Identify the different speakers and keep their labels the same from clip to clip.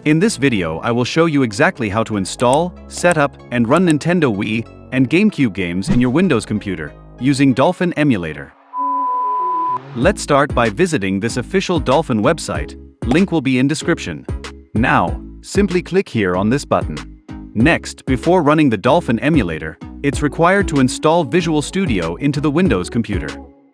Speaker 1: In this video I will show you exactly how to install, set up, and run Nintendo Wii and GameCube games in your Windows computer, using Dolphin Emulator. Let's start by visiting this official Dolphin website, link will be in description. Now, simply click here on this button. Next, before running the Dolphin Emulator, it's required to install Visual Studio into the Windows computer.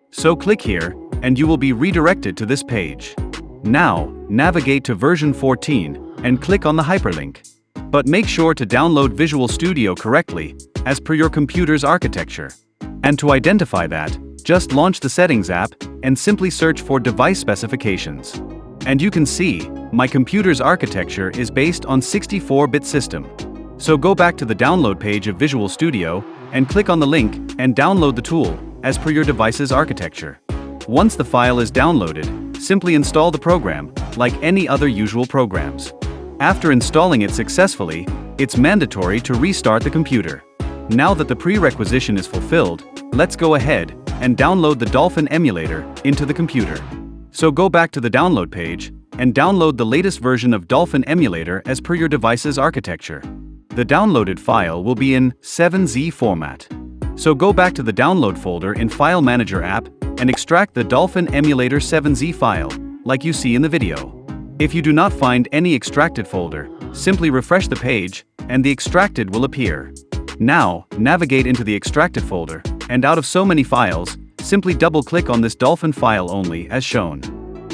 Speaker 1: So click here, and you will be redirected to this page. Now, navigate to version 14, and click on the hyperlink. But make sure to download Visual Studio correctly, as per your computer's architecture. And to identify that, just launch the Settings app, and simply search for Device Specifications. And you can see, my computer's architecture is based on 64-bit system. So go back to the download page of Visual Studio, and click on the link, and download the tool, as per your device's architecture. Once the file is downloaded, simply install the program, like any other usual programs. After installing it successfully, it's mandatory to restart the computer. Now that the prerequisition is fulfilled, let's go ahead and download the Dolphin Emulator into the computer. So go back to the download page, and download the latest version of Dolphin Emulator as per your device's architecture. The downloaded file will be in 7Z format. So go back to the download folder in File Manager app, and extract the Dolphin Emulator 7Z file, like you see in the video. If you do not find any extracted folder, simply refresh the page, and the extracted will appear. Now, navigate into the extracted folder, and out of so many files, simply double-click on this Dolphin file only as shown.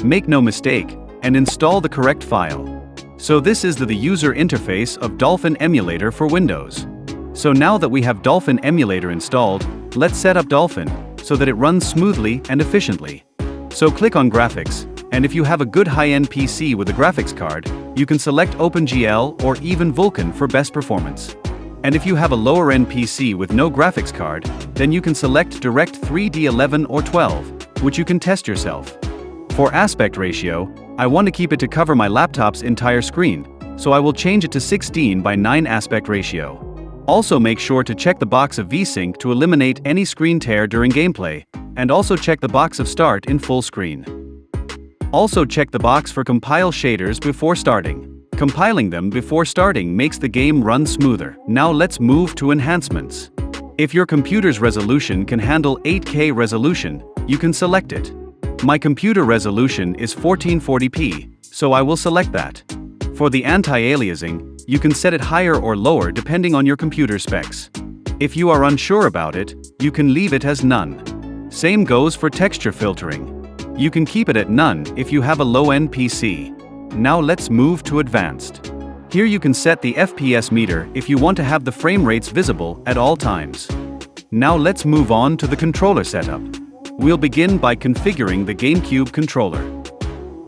Speaker 1: Make no mistake, and install the correct file. So this is the user interface of Dolphin Emulator for Windows. So now that we have Dolphin Emulator installed, let's set up Dolphin, so that it runs smoothly and efficiently. So click on Graphics, and if you have a good high-end PC with a graphics card, you can select OpenGL or even Vulkan for best performance. And if you have a lower-end PC with no graphics card, then you can select DirectX 3D11 or 12, which you can test yourself. For aspect ratio, I want to keep it to cover my laptop's entire screen, so I will change it to 16:9 aspect ratio. Also make sure to check the box of VSync to eliminate any screen tear during gameplay, and also check the box of Start in full screen. Also check the box for compile shaders before starting. Compiling them before starting makes the game run smoother. Now let's move to enhancements. If your computer's resolution can handle 8K resolution, you can select it. My computer resolution is 1440p, so I will select that. For the anti-aliasing, you can set it higher or lower depending on your computer specs. If you are unsure about it, you can leave it as none. Same goes for texture filtering. You can keep it at none if you have a low-end PC. Now let's move to advanced. Here you can set the FPS meter if you want to have the frame rates visible at all times. Now let's move on to the controller setup. We'll begin by configuring the GameCube controller.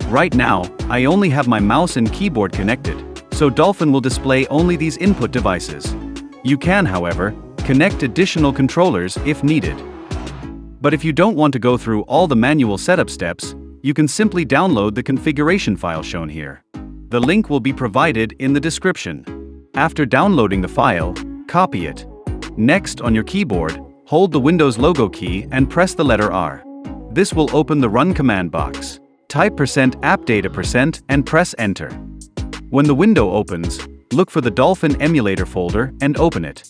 Speaker 1: Right now, I only have my mouse and keyboard connected, so Dolphin will display only these input devices. You can, however, connect additional controllers if needed. But if you don't want to go through all the manual setup steps, you can simply download the configuration file shown here. The link will be provided in the description. After downloading the file, copy it. Next, on your keyboard, hold the Windows logo key and press the letter R. This will open the Run command box. Type %appdata% and press Enter. When the window opens, look for the Dolphin Emulator folder and open it.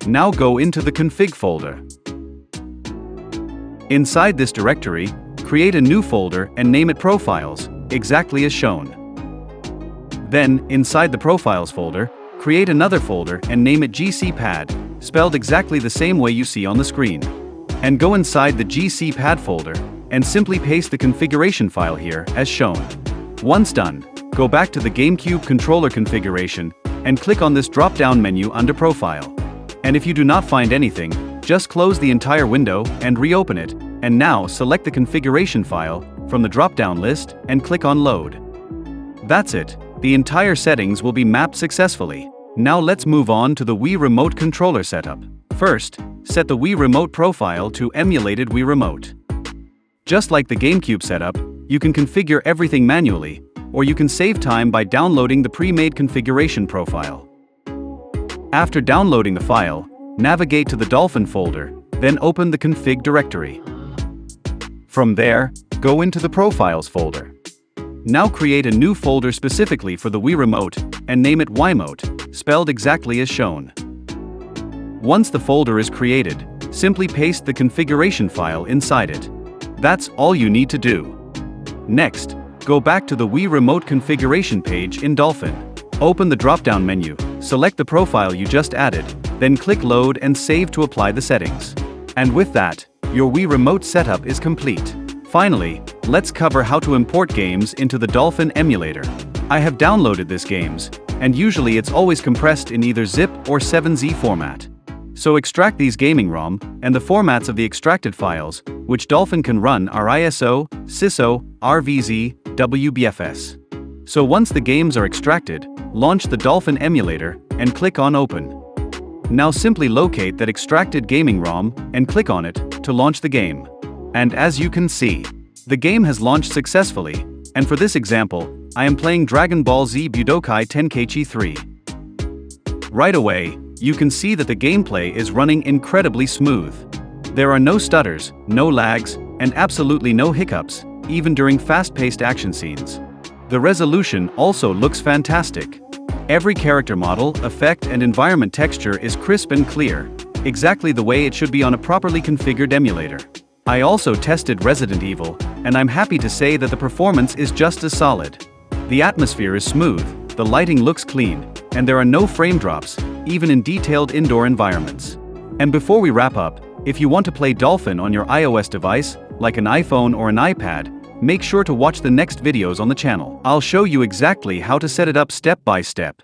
Speaker 1: Now go into the Config folder. Inside this directory, create a new folder and name it Profiles, exactly as shown. Then, inside the Profiles folder, create another folder and name it GCPad, spelled exactly the same way you see on the screen. And go inside the GCPad folder, and simply paste the configuration file here, as shown. Once done, go back to the GameCube controller configuration, and click on this drop-down menu under Profile. And if you do not find anything, just close the entire window and reopen it, and now select the configuration file from the drop-down list and click on Load. That's it, the entire settings will be mapped successfully. Now let's move on to the Wii Remote controller setup. First, set the Wii Remote profile to emulated Wii Remote. Just like the GameCube setup, you can configure everything manually, or you can save time by downloading the pre-made configuration profile. After downloading the file, navigate to the Dolphin folder, then open the config directory. From there, go into the Profiles folder. Now create a new folder specifically for the Wii Remote, and name it Wiimote, spelled exactly as shown. Once the folder is created, simply paste the configuration file inside it. That's all you need to do. Next, go back to the Wii Remote configuration page in Dolphin. Open the drop-down menu, select the profile you just added, then click Load and Save to apply the settings. And with that, your Wii Remote setup is complete. Finally, let's cover how to import games into the Dolphin Emulator. I have downloaded these games, and usually it's always compressed in either zip or 7Z format. So extract these gaming ROM, and the formats of the extracted files, which Dolphin can run, are ISO, CISO, RVZ, WBFS. So once the games are extracted, launch the Dolphin Emulator, and click on Open. Now simply locate that extracted gaming ROM, and click on it, to launch the game. And as you can see, the game has launched successfully, and for this example, I am playing Dragon Ball Z Budokai Tenkaichi 3. Right away, you can see that the gameplay is running incredibly smooth. There are no stutters, no lags, and absolutely no hiccups, even during fast-paced action scenes. The resolution also looks fantastic. Every character model, effect, and environment texture is crisp and clear, exactly the way it should be on a properly configured emulator. I also tested Resident Evil, and I'm happy to say that the performance is just as solid. The atmosphere is smooth, the lighting looks clean, and there are no frame drops, even in detailed indoor environments. And before we wrap up, if you want to play Dolphin on your iOS device, like an iPhone or an iPad, make sure to watch the next videos on the channel. I'll show you exactly how to set it up step by step.